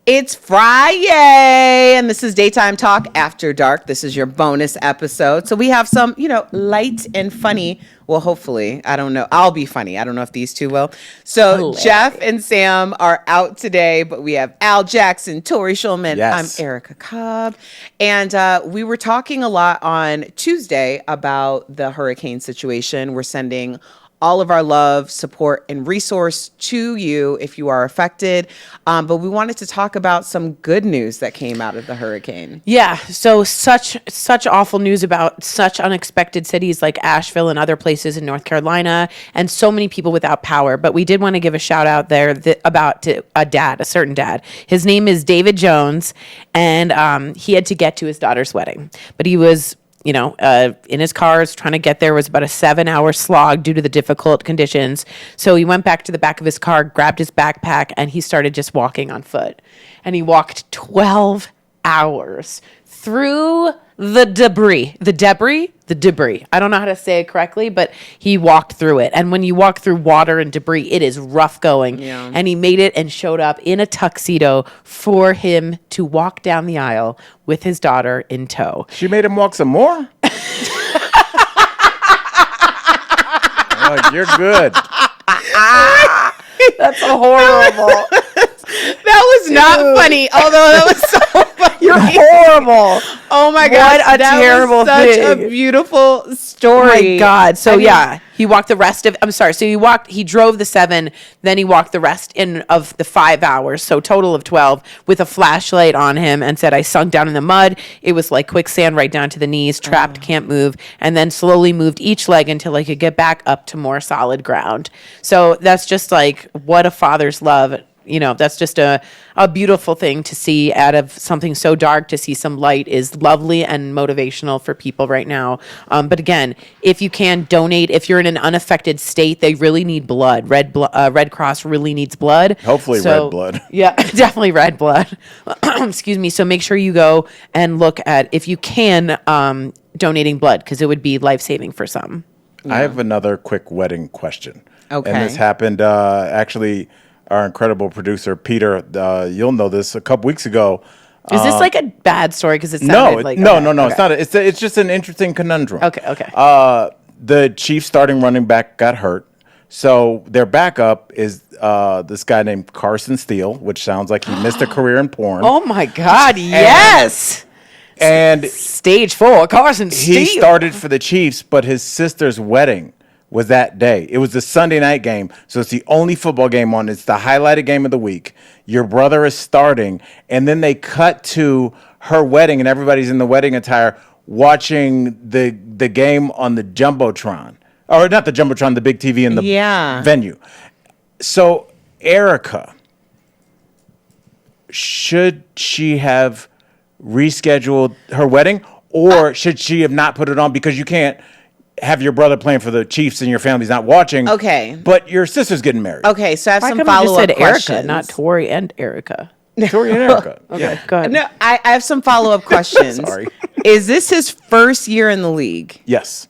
It's Friday, and this is Daytime Talk After Dark. This is your bonus episode. So we have some, light and funny. Well, hopefully. I don't know. I'll be funny. I don't know if these two will. So hilarious. Jeff and Sam are out today, but we have Al Jackson, Tori Schulman. Yes. I'm Erica Cobb. And we were talking a lot on Tuesday about the hurricane situation. We're sending all of our love, support, and resource to you if you are affected. But we wanted to talk about some good news that came out of the hurricane. Yeah, so such awful news about such unexpected cities like Asheville and other places in North Carolina, and so many people without power. But we did want to give a shout out there about a certain dad. His name is David Jones, and he had to get to his daughter's wedding. But he was in his cars trying to get there. Was about a 7-hour slog due to the difficult conditions. So he went back to the back of his car, grabbed his backpack, and he started just walking on foot. And he walked 12 hours through the debris. I don't know how to say it correctly, but he walked through it. And when you walk through water and debris, it is rough going. Yeah. And he made it and showed up in a tuxedo for him to walk down the aisle with his daughter in tow. She made him walk some more? Oh, you're good. That's horrible. That was not funny, although that was so funny. You're horrible. Oh my God. What a terrible such thing. a beautiful story. Oh my God. So he walked the rest of, he drove the 7, then he walked the rest of the 5 hours. So total of 12 with a flashlight on him, and said, I sunk down in the mud. It was like quicksand right down to the knees, trapped, can't move. And then slowly moved each leg until I could get back up to more solid ground. So that's just like, what a father's love. That's just a beautiful thing to see out of something so dark. To see some light is lovely and motivational for people right now. But again, if you can donate, if you're in an unaffected state, they really need blood. Red Cross really needs blood. Hopefully red blood. Yeah, definitely red blood. Excuse me. So make sure you go and look at, if you can, donating blood, because it would be life-saving for some. Yeah. I have another quick wedding question. Okay. And this happened, actually, our incredible producer, Peter, you'll know this, a couple weeks ago. Is this like a bad story? Because it sounded like... No. It's not. It's just an interesting conundrum. Okay. The Chiefs starting running back got hurt. So their backup is this guy named Carson Steele, which sounds like he missed a career in porn. Oh, my God, yes! And Stage 4, Carson Steele. He started for the Chiefs, but his sister's wedding was that day. It was the Sunday night game, so it's the only football game on. It's the highlighted game of the week. Your brother is starting, and then they cut to her wedding, and everybody's in the wedding attire watching the game on the Jumbotron. Or not the Jumbotron, the big TV in the venue. So, Erica, should she have rescheduled her wedding, or should she have not put it on? Because you can't have your brother playing for the Chiefs and your family's not watching. Okay. But your sister's getting married. Okay, so I have some follow-up follow-up questions. Erica, not Tori and Erica. Tori and Erica. Okay, go ahead. No, I have some follow-up questions. Sorry. Is this his first year in the league? Yes.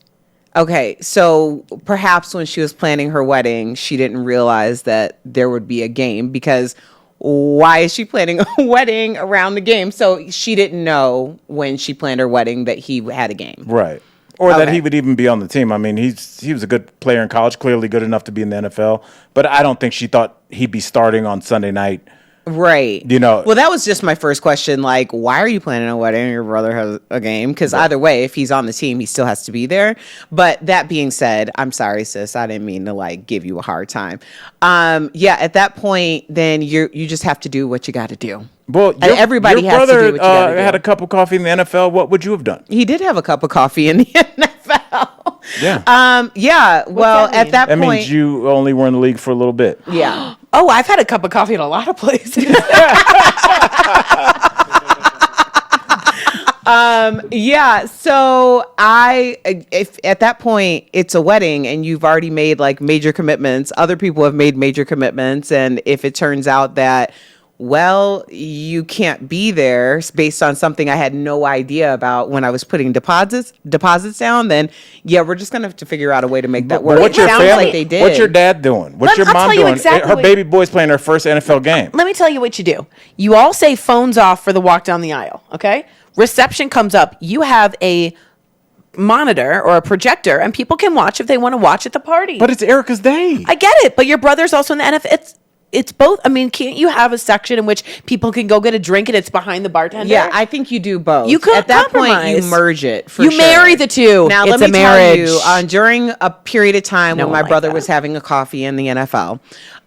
Okay, so perhaps when she was planning her wedding, she didn't realize that there would be a game, because why is she planning a wedding around the game? So she didn't know when she planned her wedding that he had a game. Right. Or that he would even be on the team. I mean, he was a good player in college, clearly good enough to be in the NFL. But I don't think she thought he'd be starting on Sunday night. Right. Well, that was just my first question. Like, why are you planning a wedding? Your brother has a game. Because either way, if he's on the team, he still has to be there. But that being said, I'm sorry, sis. I didn't mean to give you a hard time. At that point, then you just have to do what you got to do. Well, everybody your has brother, to do what you got to do. had a cup of coffee in the NFL. What would you have done? He did have a cup of coffee in the NFL. Yeah. Well, at that point, that means you only were in the league for a little bit. Yeah. Oh, I've had a cup of coffee in a lot of places. So if at that point it's a wedding and you've already made major commitments, other people have made major commitments, and if it turns out that well, you can't be there based on something I had no idea about when I was putting deposits down, then yeah, we're just gonna have to figure out a way to make that work. What's your Sounds family? like they did. What's your dad doing? What's your I'll mom tell you doing? exactly Her what- baby boy's playing her first NFL game. Let me tell you what you do. You all say phones off for the walk down the aisle, okay? Reception comes up. You have a monitor or a projector, and people can watch if they want to watch at the party. But it's Erica's day. I get it, but your brother's also in the NFL. It's both. I mean, can't you have a section in which people can go get a drink and it's behind the bartender? Yeah, I think you do both. You could at that point compromise. you merge it. For You sure. marry the two. Now It's let a me marriage. tell you, during a period of time No when one my like brother that. was having a coffee in the NFL,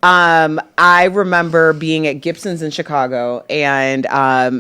I remember being at Gibson's in Chicago, and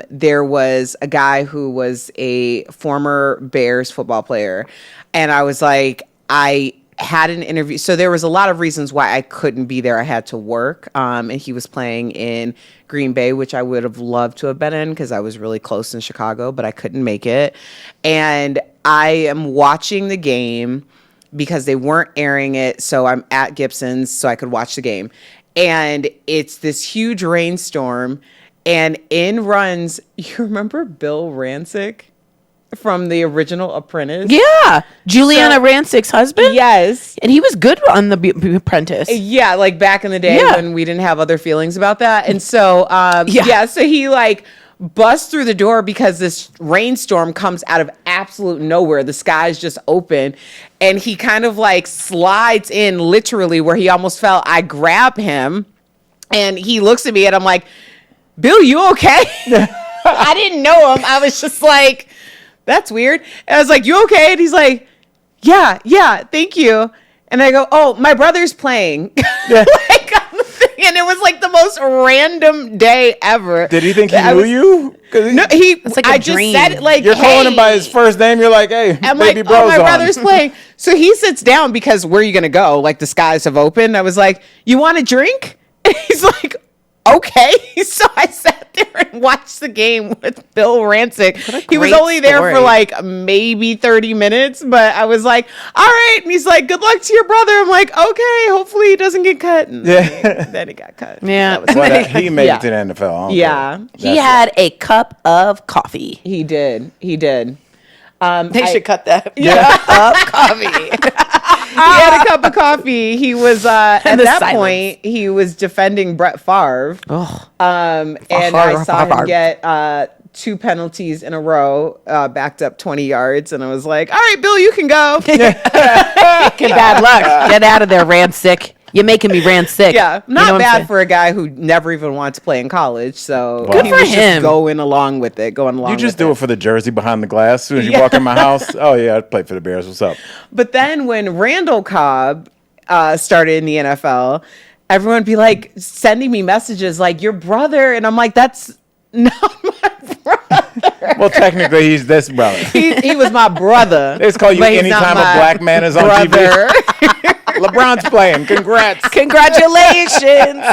there was a guy who was a former Bears football player, and I was like, I had an interview. So there was a lot of reasons why I couldn't be there. I had to work, and he was playing in Green Bay, which I would have loved to have been in because I was really close in Chicago, but I couldn't make it. And I am watching the game because they weren't airing it. So I'm at Gibson's so I could watch the game. And it's this huge rainstorm, and in runs, you remember Bill Rancic from the original Apprentice? Yeah, Juliana So- Rancic's husband. Yes. and he was good on the Apprentice. Yeah, like back in the day Yeah. when we didn't have other feelings about that. And so, Yeah. so he like busts through the door because this rainstorm comes out of absolute nowhere. The sky's just open. And he kind of like slides in literally where he almost fell. I grab him and he looks at me and I'm like, Bill, you okay? I didn't know him. I was just like, that's weird. And I was like, you okay? And he's like, yeah, thank you. And I go, oh, my brother's playing. Like, on the thing. And it was like the most random day ever. Did he think he I knew was- you? 'Cause No, he. It's like a I just dream. said it like You're calling him by hey. his first name. You're like, hey, I'm baby like, bro's oh, my on. brother's playing. So he sits down because where are you gonna go? Like the skies have opened. I was like, you want a drink? And he's like, okay. So I sat there and watched the game with Bill Rancic. He was great only there story. for like maybe 30 minutes, but I was like, all right. And he's like, good luck to your brother. I'm like, okay, hopefully he doesn't get cut. And Yeah. then he got cut. Yeah. That was But he made Yeah. it to the NFL. I don't Yeah. care. He That's had a cup of coffee. He did. They I- should cut that. Yeah. Cup of coffee. He had a cup of coffee. He was at And the that silence. point he was defending Brett Favre. Oh. And I saw him get 2 penalties in a row, backed up 20 yards, and I was like, "All right, Bill, you can go." Bad luck. Get out of there, Rancic. You're making me Rancic. Yeah, You not know what I'm bad saying? for a guy who never even wanted to play in college. So Good he for was him. just going along with it, going along. You just with do it for the jersey behind the glass. As soon as you walk in my house, oh yeah, I played for the Bears. What's up? But then when Randall Cobb started in the NFL, everyone would be like sending me messages like your brother, and I'm like, that's not my brother. Well, technically, he's this brother. He was my brother. They just call you but he's not anytime a my black man is on brother. TV. LeBron's playing. Congrats. Congratulations.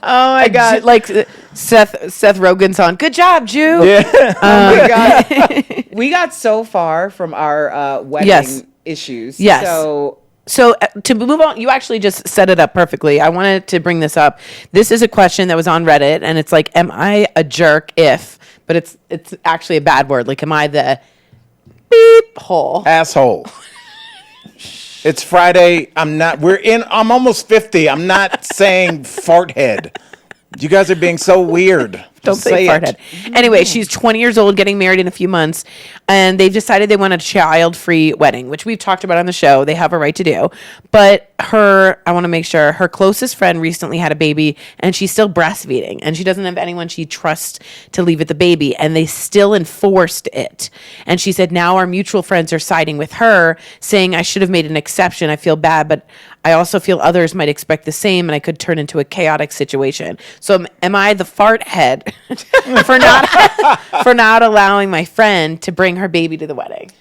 Oh my god! Like Seth Rogen's on. Good job, Jew. Yeah. Oh my god! We got so far from our wedding Yes. issues. Yes. So to move on, you actually just set it up perfectly. I wanted to bring this up. This is a question that was on Reddit, and it's like, am I a jerk if, but it's actually a bad word. Like, am I the beep hole? Asshole. It's Friday. I'm almost 50. I'm not saying fart head. You guys are being so weird. Don't Just say it. farthead. Anyway, she's 20 years old, getting married in a few months, and they've decided they want a child-free wedding, which we've talked about on the show. They have a right to do. But I want to make sure, her closest friend recently had a baby, and she's still breastfeeding, and she doesn't have anyone she trusts to leave with the baby, and they still enforced it. And she said, now our mutual friends are siding with her, saying I should have made an exception. I feel bad, but I also feel others might expect the same, and I could turn into a chaotic situation. So am I the fart head for not allowing my friend to bring her baby to the wedding?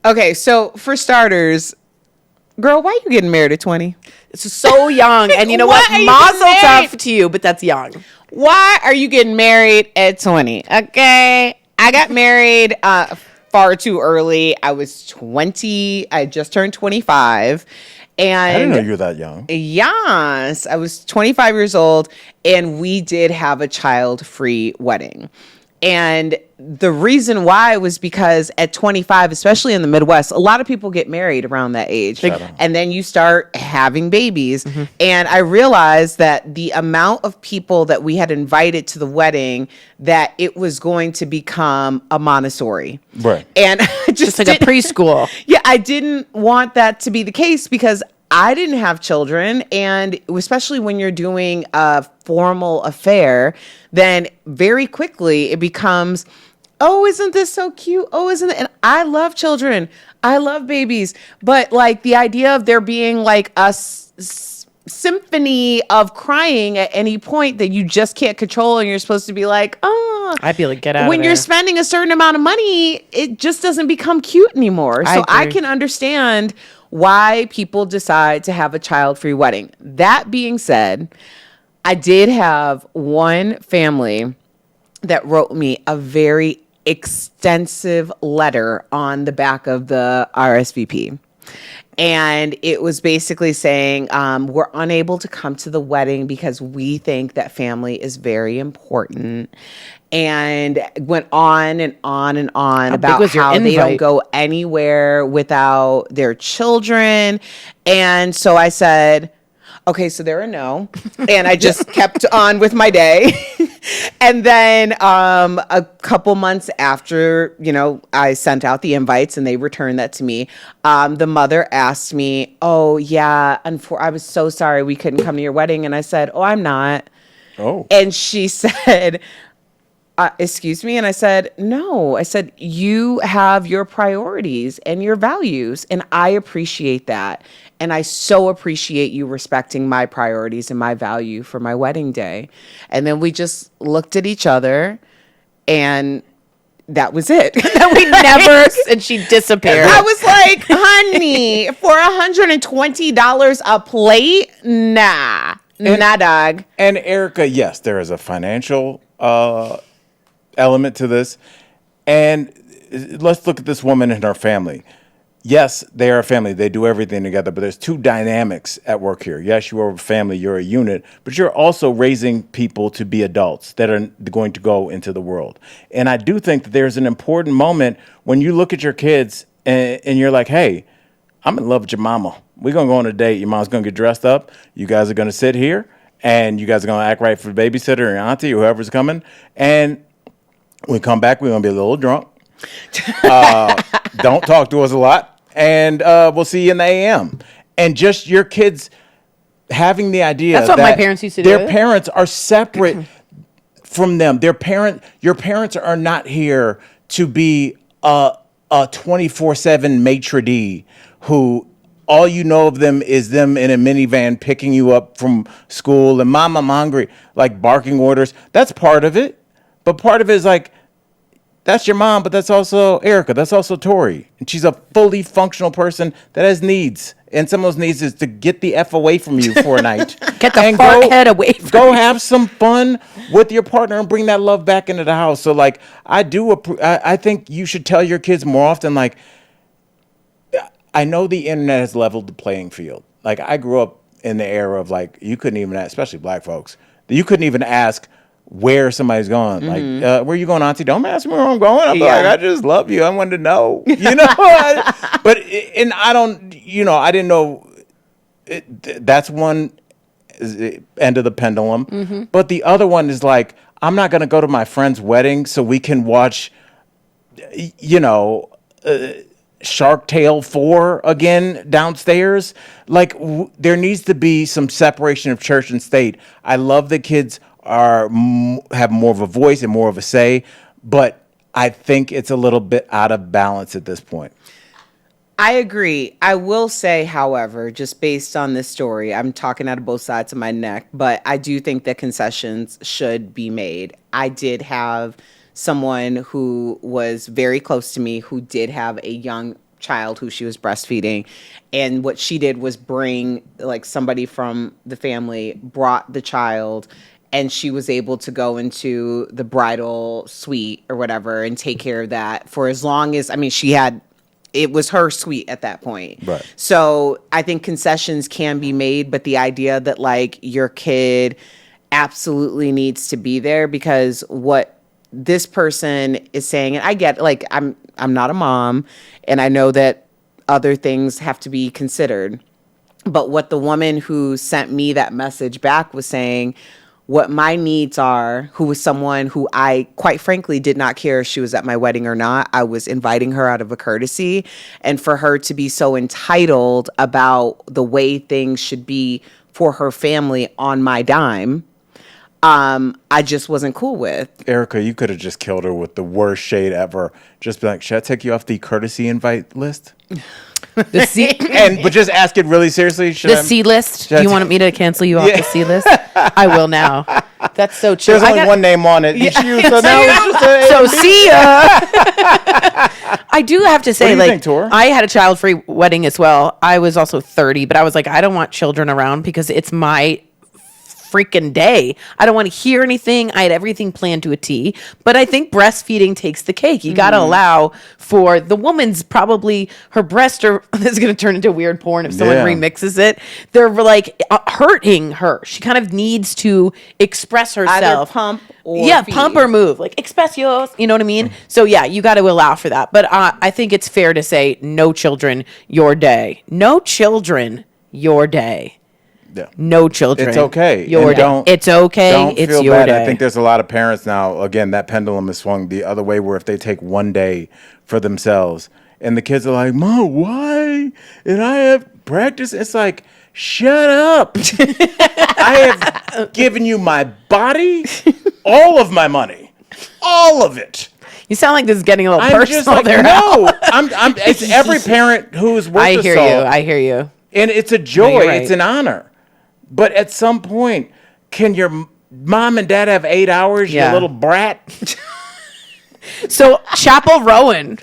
okay, so for starters, girl, why are you getting married at 20? It's so young, and you know Why what? are you Mazel getting married? tov to you, but that's young. Why are you getting married at 20? Okay, I got married far too early. I was 20. I just turned 25. And I didn't know you were that young. yes, I was 25 years old, and we did have a child-free wedding. And the reason why was because at 25, especially in the Midwest, a lot of people get married around that age. And then you start having babies. And I realized that the amount of people that we had invited to the wedding, that it was going to become a Montessori. Right. And I just It's like a preschool. yeah, I didn't want that to be the case because I didn't have children. And especially when you're doing a formal affair, then very quickly it becomes, oh, isn't this so cute? Oh, isn't it? And I love children. I love babies. But like the idea of there being like a symphony of crying at any point that you just can't control, and you're supposed to be like, oh, I'd be like, get out when of you're there. spending a certain amount of money, it just doesn't become cute anymore. So I agree. can understand why people decide to have a child-free wedding. That being said, I did have one family that wrote me a very extensive letter on the back of the RSVP. And it was basically saying, we're unable to come to the wedding because we think that family is very important. And went on and on and on about was your how they don't invite? go anywhere without their children. And so I said, okay, so they're a no. And I just kept on with my day. And then a couple months after, I sent out the invites and they returned that to me. The mother asked me, oh, yeah, I was so sorry we couldn't come to your wedding. And I said, oh, I'm not. Oh. And she said, excuse me? And I said, no. I said, you have your priorities and your values, and I appreciate that. And I so appreciate you respecting my priorities and my value for my wedding day. And then we just looked at each other, and that was it. We never, and she disappeared. I was like, honey, for $120 a plate? Nah, dog. And Erica, yes, there is a financial element to this. And let's look at this woman and her family. Yes, they are a family. They do everything together, but there's two dynamics at work here. Yes, you are a family, you're a unit, but you're also raising people to be adults that are going to go into the world. And I do think that there's an important moment when you look at your kids and you're like, hey, I'm in love with your mama. We're going to go on a date. Your mom's going to get dressed up. You guys are going to sit here, and you guys are going to act right for the babysitter or auntie or whoever's coming. And when we come back, we're going to be a little drunk. Don't talk to us a lot. And we'll see you in the AM. And just your kids having the idea That's what that my parents used to do. their parents are separate from them. Your parents are not here to be a 24/7 maitre d' who all you know of them is them in a minivan picking you up from school and mom, I'm hungry, like barking orders. That's part of it. But part of it is like, that's your mom, but that's also Erica. That's also Tori. And she's a fully functional person that has needs. And some of those needs is to get the F away from you for a night. Get the And fart head away from Go you. have some fun with your partner and bring that love back into the house. So, like, I think you should tell your kids more often, like, I know the internet has leveled the playing field. Like, I grew up in the era of, like, you couldn't even ask, especially black folks, you couldn't even ask where somebody's going. Mm-hmm. Like, where you going, auntie? Don't ask me where I'm going. I'm Yeah. like, I just love you. I wanted to know, but, and I don't, I didn't know. That's one end of the pendulum. Mm-hmm. But the other one is like, I'm not going to go to my friend's wedding so we can watch, Shark Tale 4 again downstairs. Like, there needs to be some separation of church and state. I love that kids have more of a voice and more of a say, but I think it's a little bit out of balance at this point. I agree. I will say, however, just based on this story, I'm talking out of both sides of my neck, but I do think that concessions should be made. I did have someone who was very close to me who did have a young child who she was breastfeeding, and what she did was bring, like, somebody from the family brought the child, and she was able to go into the bridal suite or whatever and take care of that for as long as, I mean, she had it was her suite at that point. Right. So I think concessions can be made, but the idea that like your kid absolutely needs to be there, because what this person is saying, and I get, like, I'm not a mom, and I know that other things have to be considered. But what the woman who sent me that message back was saying, what my needs are, who was someone who I, quite frankly, did not care if she was at my wedding or not. I was inviting her out of a courtesy. And for her to be so entitled about the way things should be for her family on my dime, I just wasn't cool with. Erica, you could have just killed her with the worst shade ever. Just be like, should I take you off the courtesy invite list? The C But just ask it really seriously. the C list. should I You t- wanted me to cancel you off the C list? I will now. That's so true. There's only one name on it. Each you, so now it's just So see ya. I do have to say, do you like, think, Tor? I had a child-free wedding as well. I was also 30, but I was like, I don't want children around because it's my freaking day. I don't want to hear anything. I had everything planned to a T, but I think breastfeeding takes the cake. You got to allow for the woman's, probably her breast, or this is going to turn into weird porn if someone Yeah. remixes it. They're like hurting her. She kind of needs to express herself. Either pump or yeah, feed. pump or move, like expresios. You know what I mean? So yeah, you got to allow for that. But I think it's fair to say, no children, your day. No children, your day. Yeah. No children. It's okay. Your And day. don't- It's okay. Don't It's feel your bad. day. I think there's a lot of parents now, again, that pendulum is swung the other way, where if they take one day for themselves and the kids are like, Mom, why? And I have practice. It's like, shut up. I have given you my body, all of my money, all of it. You sound like this is getting a little I'm personal just like, there. no. It's every parent who's worth I the hear salt. you. I hear you. And it's a joy. you're right. It's an honor. But at some point, can your mom and dad have 8 hours, Yeah. you little brat? So Chapel Rowan.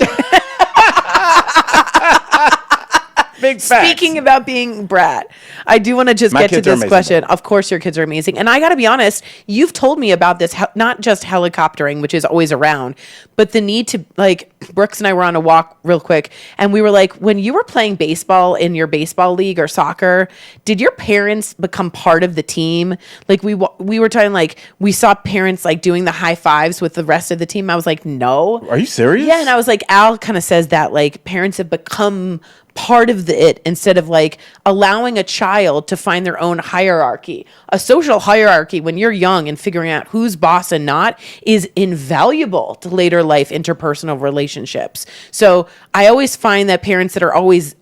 Big facts. Speaking about being brat, I do want to just My get to kids are this amazing, question. though. Of course, your kids are amazing. And I got to be honest, you've told me about this, not just helicoptering, which is always around, but the need to, like, Brooks and I were on a walk real quick, and we were like, when you were playing baseball in your baseball league or soccer, did your parents become part of the team? Like, we were talking, like, we saw parents, like, doing the high fives with the rest of the team. I was like, no. Are you serious? Yeah, and I was like, Al kind of says that, like, parents have become part of it instead of like allowing a child to find their own hierarchy. A social hierarchy when you're young and figuring out who's boss and not is invaluable to later life interpersonal relationships. So I always find that parents that are always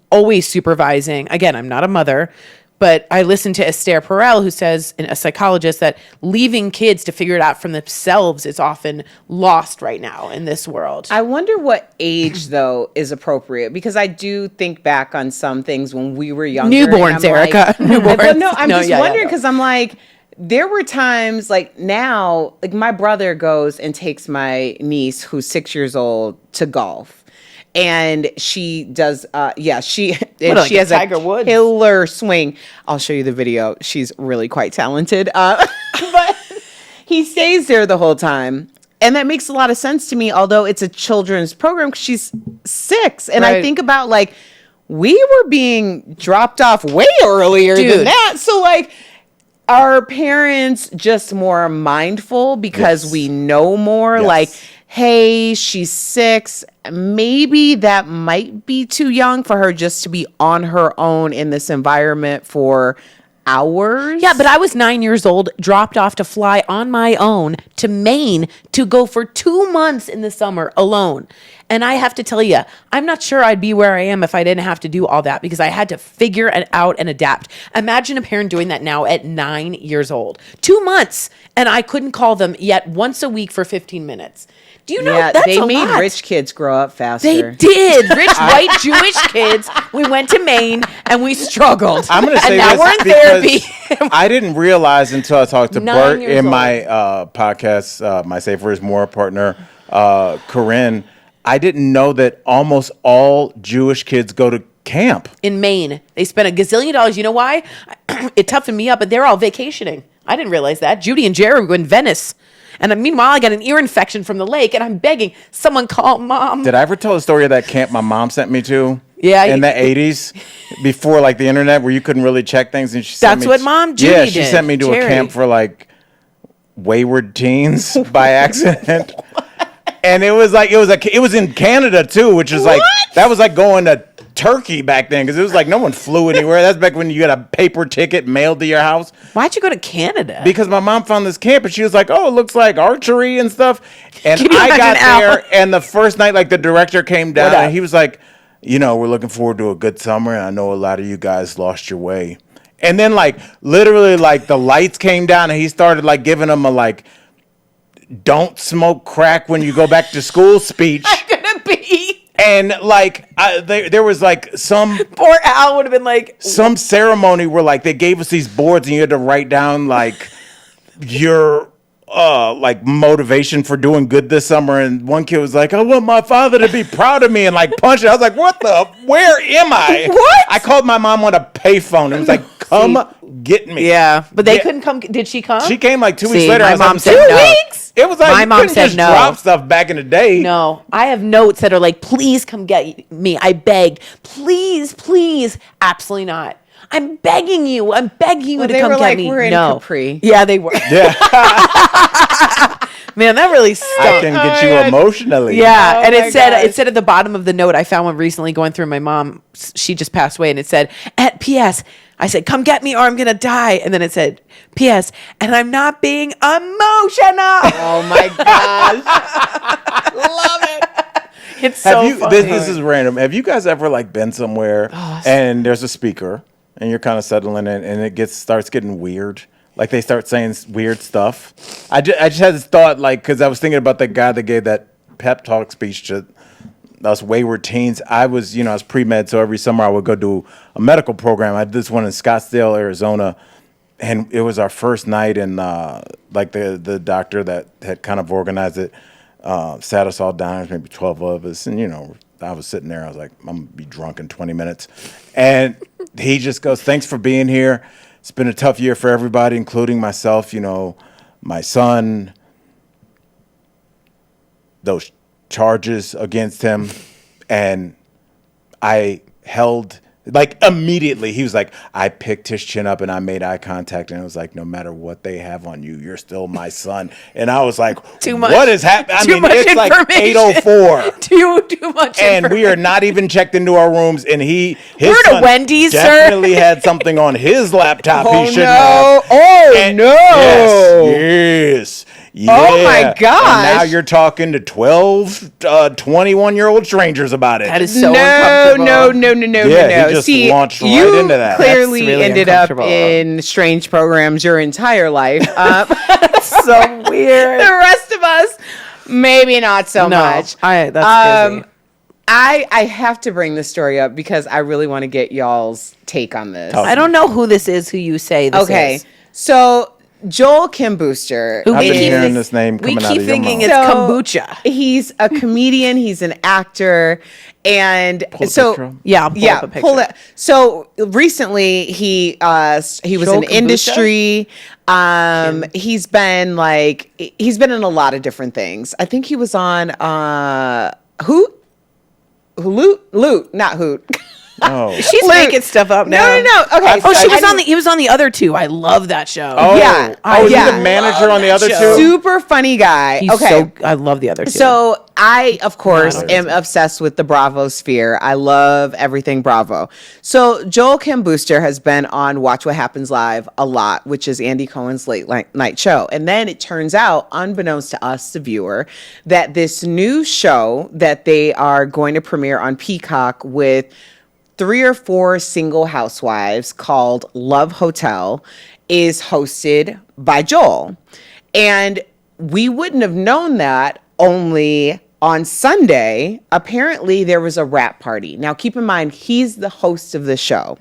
supervising, again, I'm not a mother, but I listened to Esther Perel, who says, a psychologist, that leaving kids to figure it out for themselves is often lost right now in this world. I wonder what age, though, is appropriate, because I do think back on some things when we were younger. Newborns, and I'm Erica. Like, Newborns. But no, I'm No, just yeah, wondering, no. because I'm like, there were times, like now, like my brother goes and takes my niece, who's 6 years old, to golf. And she does, she like a has Tiger a Woods? killer swing. I'll show you the video. She's really quite talented. But he stays there the whole time. And that makes a lot of sense to me, although it's a children's program, 'cause she's 6. And I Right. think about, like, we were being dropped off way earlier than Dude. that. So, like, are parents just more mindful because Yes. we know more? Yes. Like, hey, she's 6. Maybe that might be too young for her just to be on her own in this environment for hours. Yeah, but I was 9 years old, dropped off to fly on my own to Maine to go for 2 months in the summer alone. And I have to tell you, I'm not sure I'd be where I am if I didn't have to do all that, because I had to figure it out and adapt. Imagine a parent doing that now at 9 years old. 2 months, and I couldn't call them yet once a week for 15 minutes. Do you know Yeah, that's they a made lot. rich kids grow up faster. They did. Rich white Jewish kids. We went to Maine and we struggled. I'm going to say and now this we're in because therapy. I didn't realize until I talked to 9 Bert years in old. my podcast, my Safer is More partner, Corinne. I didn't know that almost all Jewish kids go to camp. In Maine, they spent a gazillion dollars. You know why? It toughened me up, but they're all vacationing. I didn't realize that. Judy and Jerry were in Venice. And meanwhile, I got an ear infection from the lake, and I'm begging someone call mom. Did I ever tell the story of that camp my mom sent me to? Yeah, in the 80s, before like the internet, where you couldn't really check things, and she sent That's me. what Mom Judy Yeah, she did, sent me to Jerry. a camp for like wayward teens by accident, and it was in Canada too, which is like that was like going to Turkey back then because it was like no one flew anywhere. That's back when you got a paper ticket mailed to your house. Why'd you go to Canada? Because my mom found this camp and she was like, "Oh, it looks like archery and stuff." And Can you I got imagine Al? there, and the first night, like the director came down What up? and he was like, "You know, we're looking forward to a good summer, and I know a lot of you guys lost your way." And then, like, literally, like the lights came down, and he started like giving them a like, "Don't smoke crack when you go back to school" speech. Gonna be. And like, there was like some. Poor Al would have been like, Some ceremony where like they gave us these boards and you had to write down like your like motivation for doing good this summer, and one kid was like, "I want my father to be proud of me," and like punched it. I was like, where am I? What? I called my mom on a payphone. It was like, "Come get me." yeah, but they Yeah. couldn't come. Did she come? She came like 2 See, weeks later. my I was mom like, said 2 no. weeks? It was like My you mom couldn't said just no. drop stuff back in the day. No, I have notes that are like, please come get me. I beg. Please, please. Absolutely not. I'm begging you. I'm begging you Well, to they come were get like, me. "We're in no. Capri." Yeah, they were. Yeah, Man, that really I stunk. can get you emotionally. Yeah, Oh and my it said gosh. at the bottom of the note, I found one recently going through my mom. She just passed away, and it said, "At P.S." I said, "Come get me, or I'm gonna die." And then it said, "P.S." And I'm not being emotional. Oh my gosh. Love it. It's Have so you? funny. This is random. Have you guys ever like been somewhere and there's a speaker and you're kind of settling in and it starts getting weird? Like they start saying weird stuff. I just had this thought, like, because I was thinking about the guy that gave that pep talk speech to us wayward teens. I was pre-med, so every summer I would go do a medical program. I did this one in Scottsdale, Arizona, and it was our first night. And like the doctor that had kind of organized it sat us all down. There's maybe 12 of us, and I was sitting there. I was like, I'm gonna be drunk in 20 minutes, and he just goes, "Thanks for being here. It's been a tough year for everybody, including myself. My son, those charges against him, and I held." Like immediately, he was like, I picked his chin up and I made eye contact, and it was like, "No matter what they have on you, you're still my son." And I was like, Too much. What is happening? I Too mean, much it's like information. 8:04. Too much. And we are not even checked into our rooms, and his We're at a son Wendy's, sir. definitely had something on his laptop Oh, he shouldn't no. have. Oh, And- no. Yes. Oh, my Yeah. gosh. And now you're talking to 12, 21-year-old strangers about it. That is so no, uncomfortable. no. Yeah, he just See, launched right you into that. clearly That's really ended up uncomfortable. in strange programs your entire life. So weird. The rest of us, maybe not so much. That's crazy. I have to bring this story up because I really want to get y'all's take on this. Talk. I don't know who this is. Who you say this Okay, is? so Joel Kim Booster. Who I've been we keep hearing think- this name we coming out keep of your thinking mouth. it's kombucha. He's a comedian. He's an actor, and Pull a so picture up. Yeah, I'll pull up a picture. pull it. So recently, he was Joel in Kombucha? industry. He's been in a lot of different things. I think he was on Loot, not Hoot. Oh. She's Luke. making stuff up now. No. Okay. Oh, so he was on the other two. I love that show. Oh, Yeah. Oh, is he Yeah. the manager on the other show. two? super funny guy. He's Okay. I love the other two. So I, of course, don't am obsessed with the Bravo sphere. I love everything Bravo. So Joel Kim Booster has been on Watch What Happens Live a lot, which is Andy Cohen's late night show. And then it turns out, unbeknownst to us, the viewer, that this new show that they are going to premiere on Peacock with 3 or 4 single housewives called Love Hotel is hosted by Joel. And we wouldn't have known that only on Sunday. Apparently, there was a rap party. Now, keep in mind, he's the host of the show.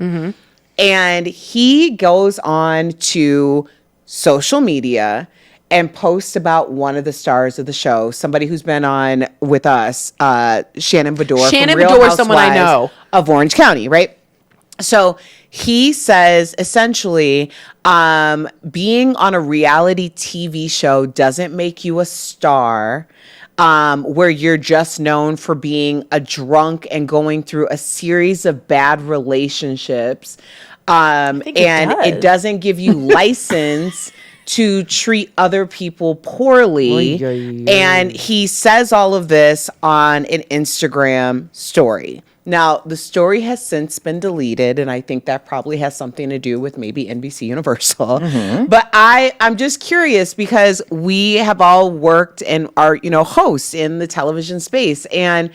And he goes on to social media and posts about one of the stars of the show, somebody who's been on with us, Shannon Beador. Shannon from Real Beador is someone I Housewives know. of Orange County, right? So he says essentially, being on a reality TV show doesn't make you a star. Where you're just known for being a drunk and going through a series of bad relationships. And it doesn't give you license to treat other people poorly. And he says all of this on an Instagram story. Now, the story has since been deleted, and I think that probably has something to do with maybe NBC Universal. But I'm just curious because we have all worked and are, hosts in the television space. And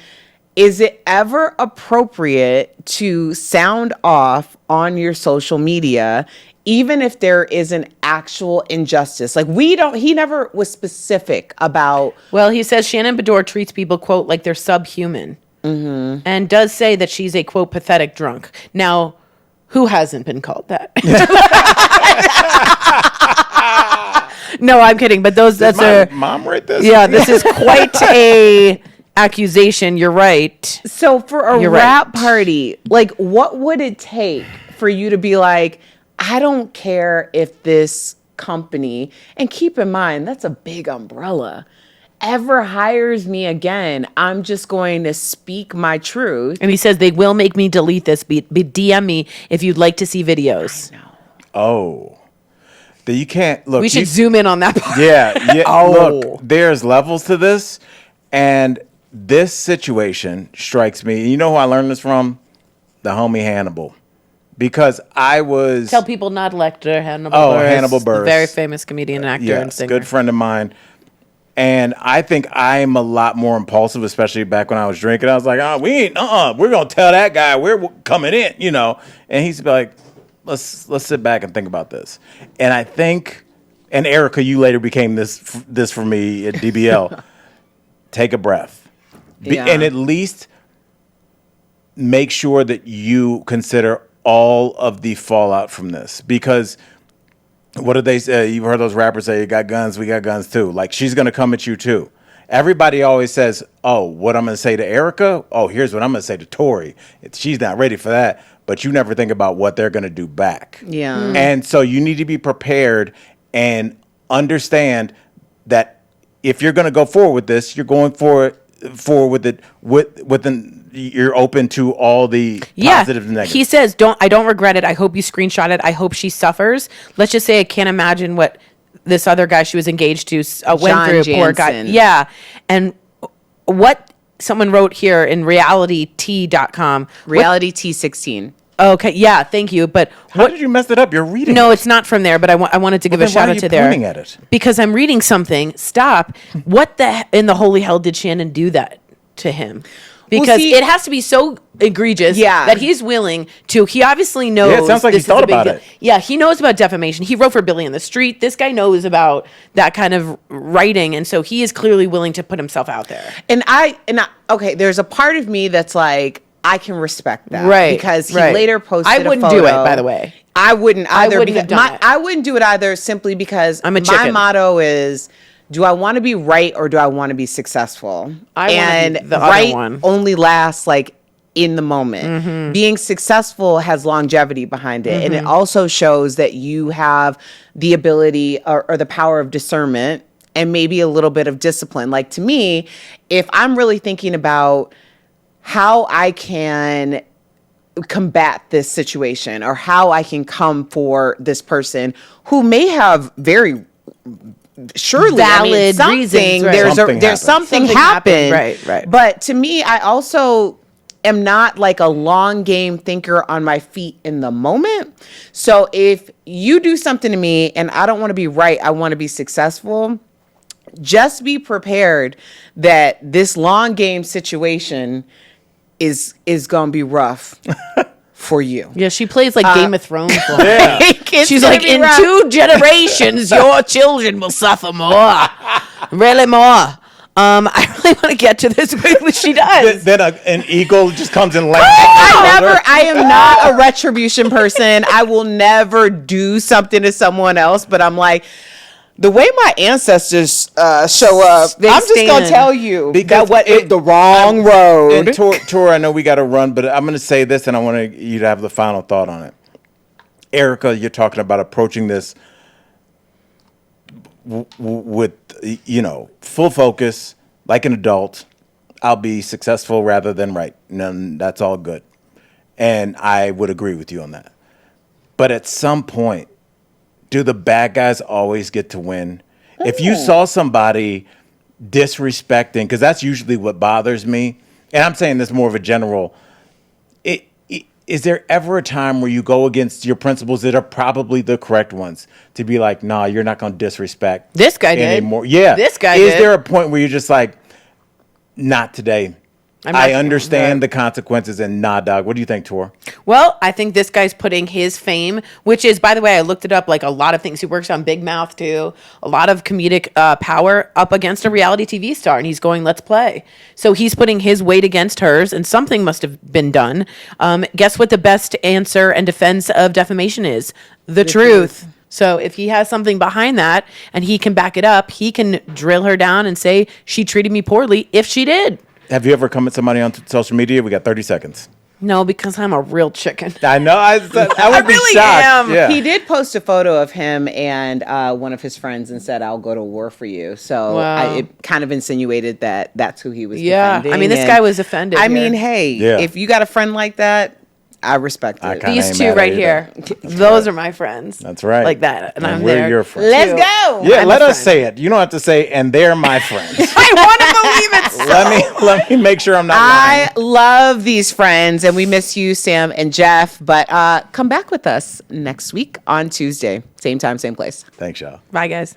is it ever appropriate to sound off on your social media, even if there is an actual injustice? Like he never was specific about. Well, he says Shannon Bedore treats people, quote, like they're subhuman. And does say that she's a, quote, pathetic drunk. Now, who hasn't been called that? No, I'm kidding. But that's my mom write this? Yeah, this is quite a accusation. You're right. So for a rap party, like what would it take for you to be like, I don't care if this company, and keep in mind, that's a big umbrella, ever hires me again, I'm just going to speak my truth. And he says they will make me delete this. DM me if you'd like to see videos. I know. Oh. That you can't look. We should zoom in on that part. Yeah. Look, there's levels to this, and this situation strikes me. You know who I learned this from? The homie Hannibal. Because I was... Tell people not Lecter, Hannibal Buress. Buress. Hannibal Buress. The very famous comedian, actor, and singer. Good friend of mine. And I think I'm a lot more impulsive, especially back when I was drinking. I was like, we're going to tell that guy we're coming in, And he's like, let's sit back and think about this. And I think, and Erica, you later became this for me at DBL. Take a breath. And at least make sure that you consider all of the fallout from this. Because... what did they say? You've heard those rappers say, you got guns, we got guns too. Like, she's going to come at you too. Everybody always says, what I'm going to say to Erica? Here's what I'm going to say to Tori. She's not ready for that. But you never think about what they're going to do back. Yeah. And so you need to be prepared and understand that if you're going to go forward with this, you're going forward with it you're open to all the positive and negative. He says, I don't regret it. I hope you screenshot it. I hope she suffers. Let's just say I can't imagine what this other guy she was engaged to went through. Poor guy. Yeah. And what someone wrote here in realityt.com. Reality T16. Okay. Yeah. Thank you. But how did you mess it up? You're reading No, it. it's not from there, but I wanted to give a shout out to there. Why are you pointing at it? Because I'm reading something. Stop. What in the holy hell did Shannon do that to him? Because it has to be so egregious that he's willing to. He obviously knows. Yeah, it sounds like he thought about it. Yeah, he knows about defamation. He wrote for Billy in the Street. This guy knows about that kind of writing, and so he is clearly willing to put himself out there. And okay, there's a part of me that's like, I can respect that, right? Because he later posted. I wouldn't do it, by the way. I wouldn't either. I wouldn't have done it. I wouldn't do it either, simply because I'm a chicken. My motto is, do I want to be right or do I want to be successful? And the right other one only lasts like in the moment. Being successful has longevity behind it. And it also shows that you have the ability or the power of discernment and maybe a little bit of discipline. Like, to me, if I'm really thinking about how I can combat this situation or how I can come for this person who may have very surely valid reasons, right. There's something happened. Right. But to me, I also am not like a long game thinker on my feet in the moment. So if you do something to me and I don't want to be right, I want to be successful, just be prepared that this long game situation is going to be rough for you. Yeah, she plays like Game of Thrones. Yeah. She's like, in 2 generations, your children will suffer more. Really more. I really want to get to this quickly. She does. Then an eagle just comes and lands. I am not a retribution person. I will never do something to someone else, but I'm like, the way my ancestors show up, I'm just going to tell you because the wrong road. And Tor, I know we got to run, but I'm going to say this, and I want you to have the final thought on it. Erica, you're talking about approaching this with, full focus, like an adult. I'll be successful rather than right. And that's all good. And I would agree with you on that. But at some point, do the bad guys always get to win? If you saw somebody disrespecting, because that's usually what bothers me, and I'm saying this more of a general, is there ever a time where you go against your principles that are probably the correct ones to be like, nah, you're not going to disrespect This guy did. anymore? Yeah. This guy Is did. there a point where you're just like, not today? I not- understand the consequences, and nah, dog. What do you think, Tor? Well, I think this guy's putting his fame, which is, by the way, I looked it up, like a lot of things. He works on Big Mouth too, a lot of comedic power up against a reality TV star, and he's going, let's play. So he's putting his weight against hers, and something must have been done. Guess what the best answer and defense of defamation is? The truth. So if he has something behind that and he can back it up, he can drill her down and say she treated me poorly if she did. Have you ever come at somebody on social media? We got 30 seconds. No, because I'm a real chicken. I know. I would be really shocked. am. Yeah. He did post a photo of him and one of his friends and said, "I'll go to war for you." So Wow. it kind of insinuated that that's who he was Yeah. defending. I mean, this And guy was offended I here. mean, hey, Yeah. if you got a friend like that, I respect I it. kinda These ain't two mad at right you, here, though. those are my friends. That's right. Like that. And I'm we're there. your friends. Let's too. go. Yeah, I'm let a us friend. say it. You don't have to say, and they're my friends. I want to believe it so. let me make sure I'm not I lying. love these friends, and we miss you, Sam and Jeff. But come back with us next week on Tuesday. Same time, same place. Thanks, y'all. Bye, guys.